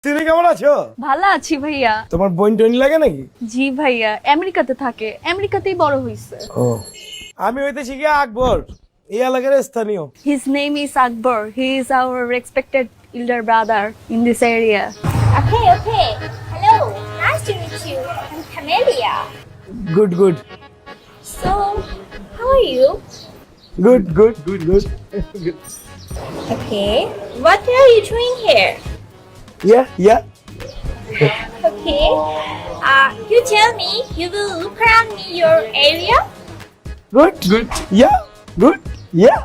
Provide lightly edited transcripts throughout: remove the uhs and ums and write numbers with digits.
তুমি কেমন আছো? ভালো আছি ভাইয়া। তোমার বোন টোন লাগে নাকি? জি ভাইয়া, আমেরিকাতে থাকে, আমেরিকাতেই বড় হইছে। ও, আমি হইতেছি কি আকবর, এই এলাকার স্থানীয়। His name is Akbar. He is our respected elder brother in this area. Okay, okay. Hello. Nice to meet you. I'm Camelia. Good good So, how are you? Good good good good Okay. What are you doing here? Yeah yeah Okay. You tell me you will look around me your area. Good good yeah good yeah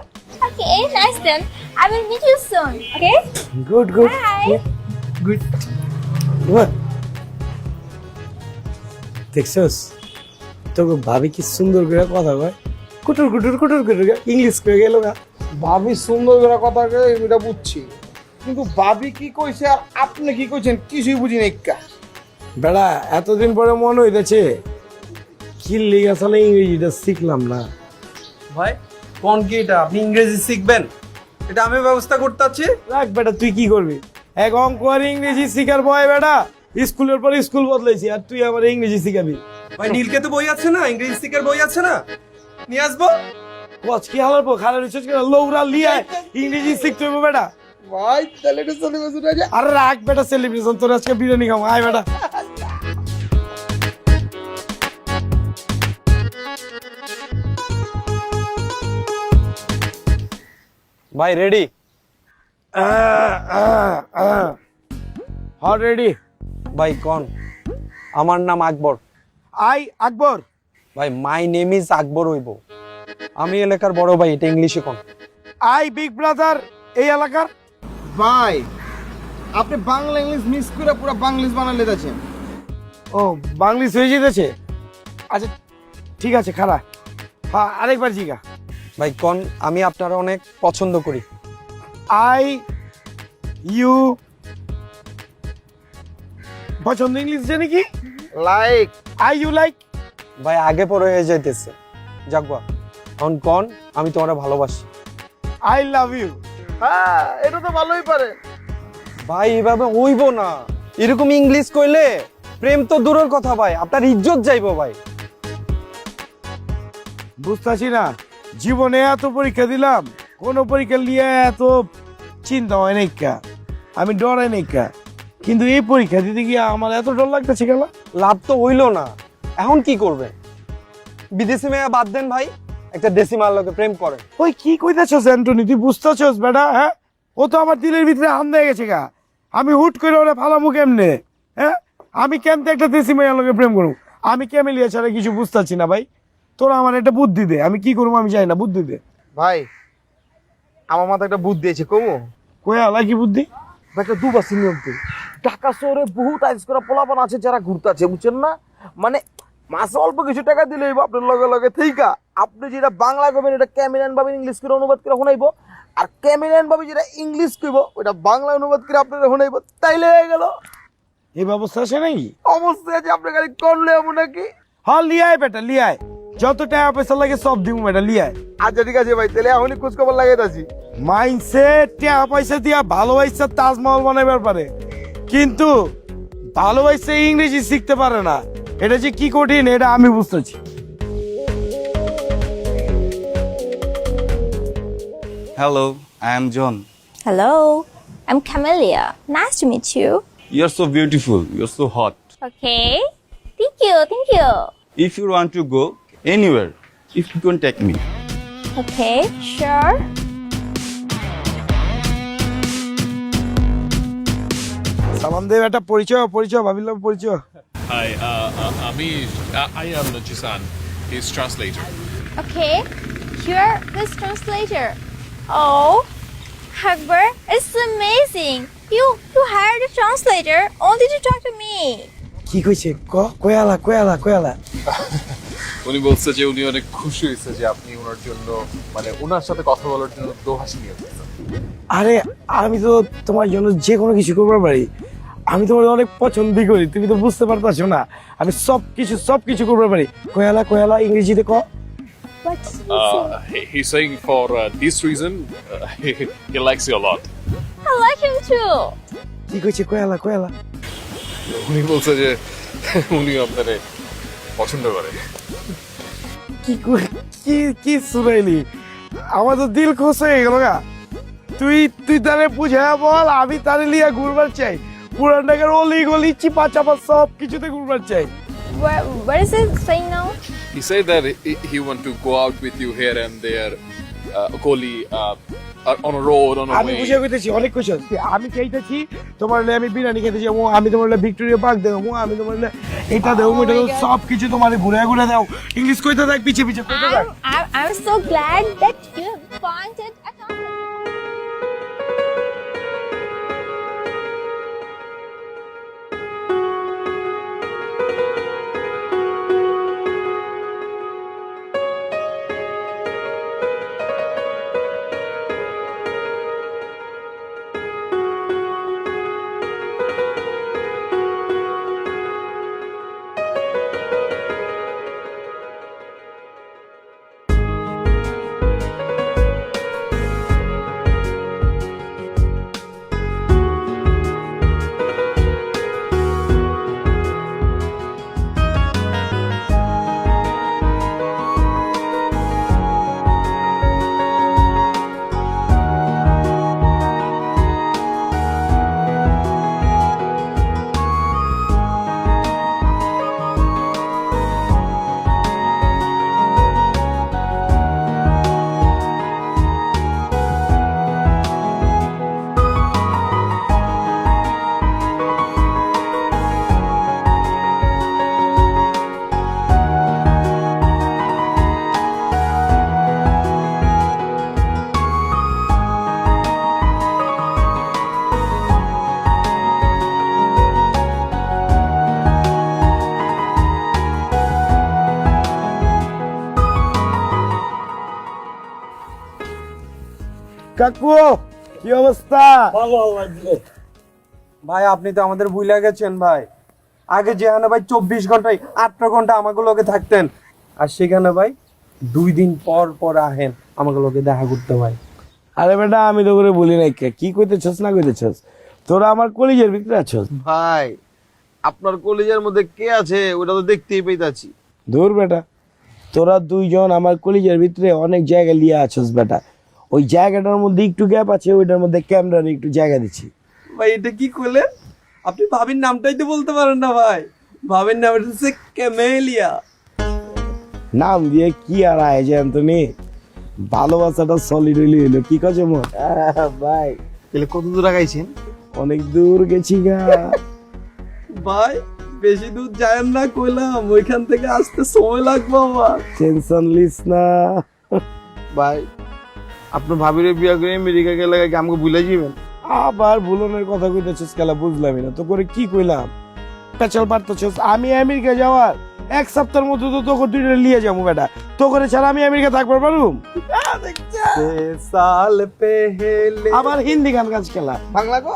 Okay, nice then. I will meet you soon. Okay? Good good Bye. Good দেখছস তোকে ভাবি কি সুন্দর করে কথা কয়, কুটুর কুটুর কুটুর কুটুর English করে গেল গা। ভাবি সুন্দর করে কথা কয় এটা বুঝছি, কিন্তু ভাবি কি কইছে আর আপনি কি কইছেন কিছুই বুঝি নাই কা। বেড়া এতদিন পরে মনে হইতেছে কি লিগা আসলে ইংরেজিটা শিখলাম না। ভাই কোন কি এটা? আপনি ইংরেজি শিখবেন? এটা আমি ব্যবস্থা করতে আছি। রাখ বেটা, তুই কি করবি? এক অঙ্ক আর ইংরেজি শিখার ভয় বেটা, স্কুলের পর স্কুল বদলাইছি আর তুই আমার ইংরেজি শিখাবি? ভাই নীলকে তো বই আছে না, ইংরেজি শিখার বই আছে না, নিয়ে আসবো। কচ কি হালার পর খালা রিসার্চ করে লৌরা লিয়ায় ইংরেজি শিখতে হইব বেটা। ভাই তাহলে এটা চলে গেছে না যে। আরে রাখ বেটা, সেলিব্রেশন তোর আজকে বিরিয়ানি খাবো, আয় বেটা। ভাই রেডি? Hot ready? ভাই কোন? আমার নাম আকবর। আই আকবর। ভাই মাই নেম ইজ আকবর হইব। আমি এলাকার বড় ভাই, এটা ইংলিশে কোন? আই বিগ ব্রাদার এই এলাকার। ভাই আপনি বাংলা ইংলিশ মিক্স করে পুরো বাংলিশ বানালে যাচ্ছেন। ও বাংলিশ হয়ে যেতেছে। আচ্ছা ঠিক আছে, খারা হ্যাঁ আরেকবার জিগা। ভাই কোন? আমি আপনারা অনেক পছন্দ করি। আই ইউ পছন্দ ইংলিশ জানি কি? লাইক। I U like. ভাই আগে পরে হয়ে যাইতেছে, যাকবা এখন কোন? আমি তোমারে ভালোবাসি। I love you. হ্যাঁ এটা তো ভালোই পারে। ভাই এভাবে হইব না, এরকম ইংলিশ কইলে প্রেম তো দূরের কথা ভাই, আপনার ইজ্জত যাইবো ভাই। বুঝতেছি না, জীবনে এত পরীক্ষা দিলাম, কোন পরীক্ষা নিয়ে এত চিন্তা হয় নাই কা, আমি ডরাই নাই কা, কিন্তু এই পরীক্ষা দিতে গিয়ে আমার এত ডর লাগতেছে গেল। লাভ তো হইলো না, এখন কি করবেন? বিদেশি মেয়ে বাদ দেন ভাই, একটা দেশি মার লোকে প্রেম করেন। ওই কি কইতাছস অ্যান্টনি, তুই বুঝতেছস বেটা? হ্যাঁ ও তো আমার দিলের ভিতরে হাম দিয়ে গেছে গা, আমি হুট করে ওরা ফালামু কেমনে? হ্যাঁ আমি কেমতে একটা দেশি মেয়ের লোকে প্রেম করবো? আমি ক্যামেলিয়া ছাড়া কিছু বুঝতেছি না ভাই, তোরা আমার একটা বুদ্ধি দে, আমি কি করবো আমি জানি না, বুদ্ধি দে। ভাই আমার মাথায় একটা বুদ্ধি আছে, কমু কয়া আলা কি বুদ্ধি? একটা দুবাসী নিয়ম তো। ঢাকা শহরে বহুত আইস করা পোলাপান আছে যারা ঘুরতে আছে, বুঝছেন না? মানে মাসে অল্প কিছু টাকা দিলে আপনার লগে লগে ঠিক আপনি যেটা বাংলা কবেন এটা ক্যামেরান ভাবে ইংলিশ করে অনুবাদ করে শোনাইবো, আর ক্যামেরান ভাবে যেটা ইংলিশ কইব ওটা বাংলা অনুবাদ করে আপনারা শোনাইবো, তাইলে হয়ে গেল। এই ব্যবস্থা আছে নাকি? অবশ্যই আছে, আপনার গাড়ি করলে এমন নাকি? হ্যাঁ লিয়ায় বেটা লিয়ায়, যত টাকা পয়সা লাগে সব দিব বেটা, লিয়ায়। আচ্ছা ঠিক আছে ভাই, তাহলে এখনই খোঁজ খবর লাগাইতাছি। মাইন্ডসেট টাকা পয়সা দিয়া ভালোবাসা তাজমহল বানাইবার পারে, কিন্তু ভালোবাসা ইংরেজি শিখতে পারে না, এটা যে কি কঠিন এটা আমি বুঝতেছি। Hello, I am John. Hello. I'm Camelia. Nice to meet you. You're so beautiful. You're so hot. Okay. Thank you. Thank you. If you want to go anywhere, if you can take me. Okay. Sure. সালাম দে বেটা, পরিচয় পরিচয় ভাবিলাম পরিচয়। Hi, I am Najisan, his translator. Okay. You're this translator. Oh, Akbar, it's amazing. You hired a translator only to talk to me. কি কইছে? কয়ালা কয়ালা কয়ালা। উনি বলছে যে উনি অনেক খুশি হয়েছে যে আপনি ওনার জন্য মানে ওনার সাথে কথা বলার জন্য দোহাসি নিয়ে এসেছেন। আরে আমি তো তোমার জন্য যে কোনো কিছু করবার পারি, আমি তোমার অনেক পছন্দই করি, তুমি তো বুঝতে পারতাছো না, আমি সব কিছু করবার পারি। কয়ালা কয়ালা ইংরেজিতে ক। He's saying for this reason, he likes you a lot. I like him too. কি কইছে কয়ালা কয়ালা? উনি বলছে যে উনি আপনারে পছন্দ করে। কি কি শুনাইলি? আমার তো দিল খুশ হয়ে গেল গা। তুই তারে বুঝায়া বল আমি তারে লিয়া ঘুরবার চাই। পুরান ঢাকার অলি গলি চিপা চাপা সব কিছুতে ঘুরবার চাই। What is it saying now? He said that he want to go out with you here and there, Koli, on a road, on a আমি way. বুঝে কইতেছি অনেক কিছু। আমি চাইতেছি তোমার আমি বিরিয়ানি খেতে যাবো, আমি তোমার ভিক্টোরিয়া পার্ক দেবো, আমি তোমার এটা দেবো, ওইটা দেবো, সব কিছু তোমার ঘুরে ঘুরে দাও। ইংলিশ কইতে থাক, পিছে পিছে কইতে থাক। I'm so glad that you pointed at us. কাকু কি অবস্থা? ভাই আপনি তো আমাদের ভুলে গেছেন ভাই। আগে যেখানে ভাই 24 ঘন্টায় 8 ঘন্টা আমাকে লোকে থাকতেন, আর সেখানে ভাই 2 দিন পর পর আহেন আমাকে লোকে দেখা করতে ভাই। আরে বেটা আমি তো করে বলি নাই, কি কইতেছস না কইতেছস? তোরা আমার কলিজের ভিতরে আছস। ভাই আপনার কলেজের মধ্যে কে আছে ওটা তো দেখতেই পেয়েছি। দূর বেটা, তোরা দুইজন আমার কলিজের ভিতরে অনেক জায়গা লিয়ে আছস বেটা। ওই জায়গাটার মধ্যে একটু গ্যাপ আছে, ওইটার মধ্যে ক্যামেরার একটু জায়গা দিচ্ছি। ভাই এটা কি করলেন? আপনি ভাবির নামটাই তো বলতে পারেন না ভাই। ভাবির নাম হচ্ছে ক্যামেলিয়া। নাম দিয়ে কি আর আয়োজন তুমি? ভালোবাসাটা সলিড হইলো কি কাজে মোর ভাই তাহলে কত দূর আগাইছেন? অনেক দূর গেছি গা ভাই বেশি দূর যায় না কইলাম, ওইখান থেকে আসতে সময় লাগবে আমার। টেনশন লিস না ভাই আপনার ভাবির বিয়া করে আমেরিকা গেলে কি আমাকে ভুলে যাবেন? আবার ভুলনের কথা কইতেছিস কেলা? বুঝলামই না তো করে কি কইলাম। পেছাল পারতেছিস আমি আমেরিকা যাওয়ার 1 সপ্তাহের মধ্যে তো তোকে দুইটা লিয়ে যাবো বেটা। তো করে ছাড়া আমি আমেরিকা থাকবার পারুম? সাল পেহেলে আবার হিন্দি গান গাছ খেলা বাংলা গো।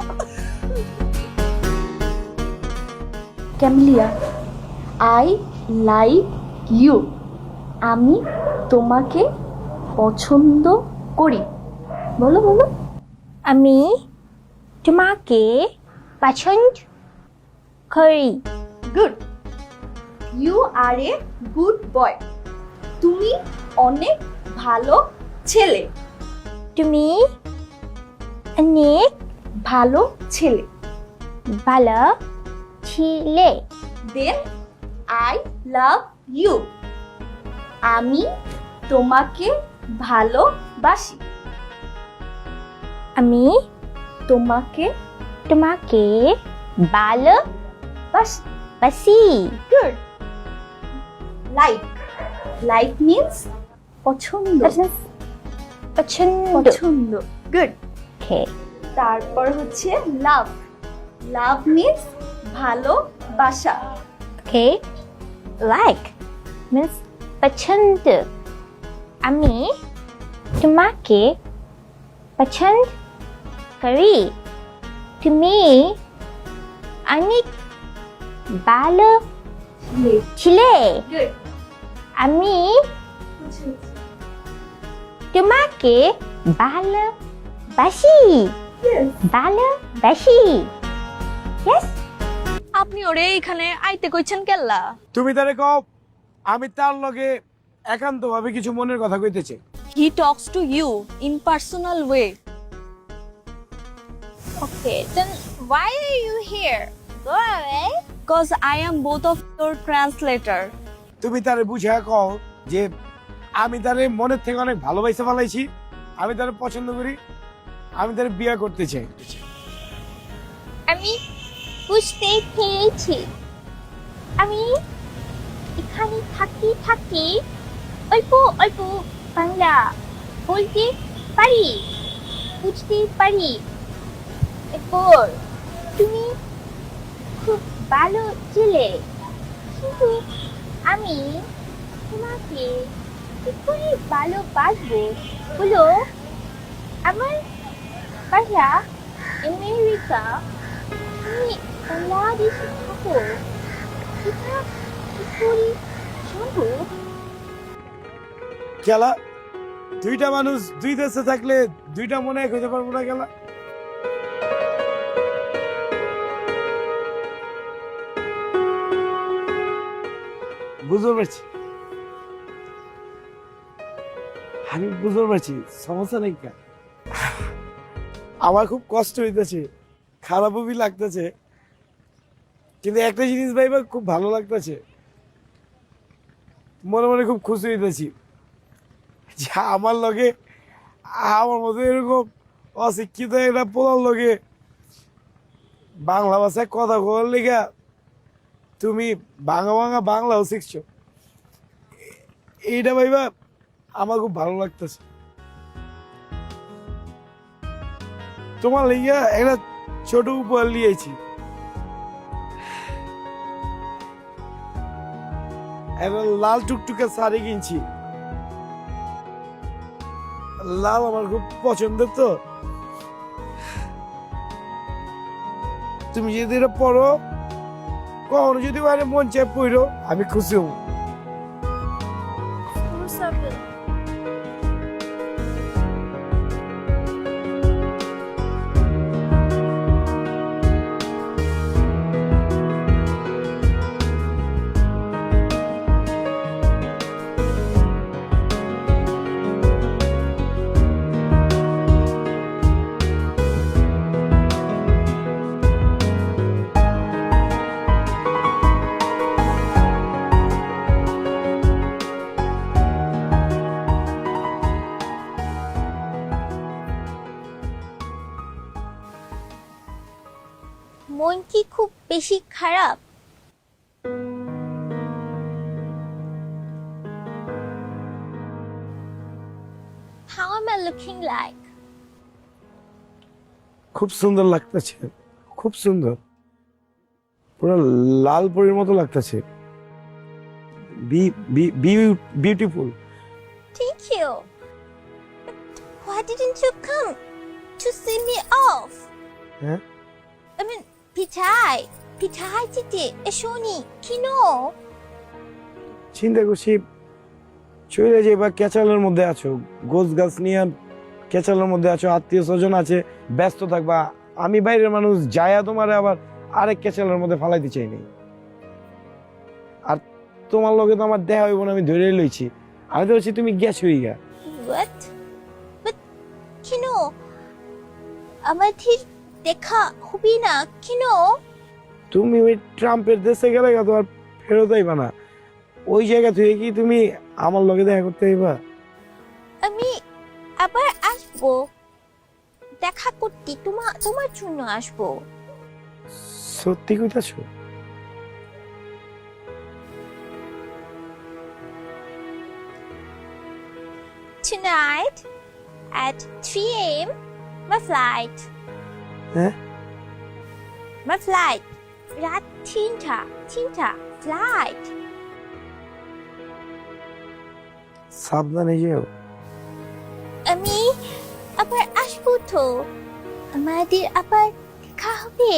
Camellia, I like you. আমি তোমাকে পছন্দ করি। বলো বলো। আমি তোমাকে পছন্দ করি। Good, you are a good boy. তুমি অনেক ভালো ছেলে। তুমি অনেক ভালো ছেলে। ভালো ছিলে। Then I love you. আমি তোমাকে ভালোবাসি। আমি তোমাকে তোমাকে ভালোবাসি। গুড। লাইক, লাইক মিন্স পছন্দ। পছন্দ। পছন্দ। গুড। Okay. তারপর হচ্ছে লাভ, লাভ মিন্স ভালোবাসা। Okay. Like means পছন্দ। আমি তোমাকে পছন্দ করি। তুমি অনেক ভালো ছিলে। গুড। আমি তোমাকে ভালোবাসি। ভালোবাসি। Yes? আপনি ওরে এখানে আইতে কইছেন কেল্লা? তুমি তারে কও আমি তার লগে একান্তভাবে কিছু মনের কথা কইতেছি। He talks to you in personal way. Okay, then why are you here? Go away. Cause I am both of your translator. তুমি তারে বুঝা কও যে আমি তারে মনের থেকে অনেক ভালোবাসা ফেলাইছি, আমি তারে পছন্দ করি, আমি তারে বিয়ে করতে চাই। আমি বুঝতে পেরেছি। আমি এখানে থাকি অল্প অল্প বাংলা বলতে পারি, বুঝতে পারি। এরপর তুমি খুব ভালো ছেলে, কিন্তু আমি তোমাকে কি করে ভালোবাসবো বলো? আমার বাসা আমেরিকা, তুমি বাংলাদেশে থাকো, এটা কি করে সম্ভব? খেলা দুইটা মানুষ দুই দেশে থাকলে দুইটা মনে এক হইতে পারবো না খেলা? বুঝতে পারছি, আমি বুঝতে পারছি, সমস্যা নেই। আমার খুব কষ্ট হইতেছে, খারাপও লাগতেছে, কিন্তু একটা জিনিস ভাইবা খুব ভালো লাগতেছে, মনে মনে খুব খুশি হইতেছি যে আমার লগে আমার মতো এরকম অশিক্ষিত একটা পোলার লগে বাংলা ভাষায় কথা বলার লেগা তুমি বাংলাও শিখছো। এইটা ভাইবা আমার খুব ভালো লাগতেছে। তোমার লেগা একটা ছোট উপহার নিয়েছি, একটা লাল টুকটুকে শাড়ি কিনছি। লাল আমার খুব পছন্দের, তো তুমি যদি এটা পড়ো, কখনো যদি মানে মন চায় পড়ো, আমি খুশি হব। মন কি খুব বেশি খারাপ? How am I looking like? খুব সুন্দর লাগতেছে, খুব সুন্দর, পুরো লাল পরীর মতো লাগতেছে। Beautiful. Thank you. But why didn't you come to see me off? হ্যাঁ, I mean, পিঠাই দিতে এসোনি কেন? চিন্তা করছি চলে যে বা ক্যাচালের মধ্যে আছো, গোছ গাছ নিয়ে ক্যাচালের মধ্যে আছো, আত্মীয় স্বজন আছে, ব্যস্ত থাকবা। আমি বাইরের মানুষ, যায়া তোমার আবার আরেক ক্যাচালের মধ্যে ফালাইতে চাইনি। আর তোমার লগে তো আমার দেখা হইব না, আমি ধরে লইছি। আমি তো বলছি তুমি গেছোই গা। What? But কেন আমাদের দেখা হবে না কেন? তুমি ওই ট্রাম্পের দেশে গেলে তো আর ফেরত আইবা না। ওই জায়গা থেকে কি তুমি আমার লগে দেখা করতে আইবা? আমি আবার আসবো দেখা করতে, তোমার জন্য আসবো। সত্যি কইতাছো? Tonight at 3 a.m. my flight. হ্যাঁ, My flight. রাত 3টা flight. সাবধানে যেও। আমি আবার আসবো তো, আমাদের আবার দেখা হবে।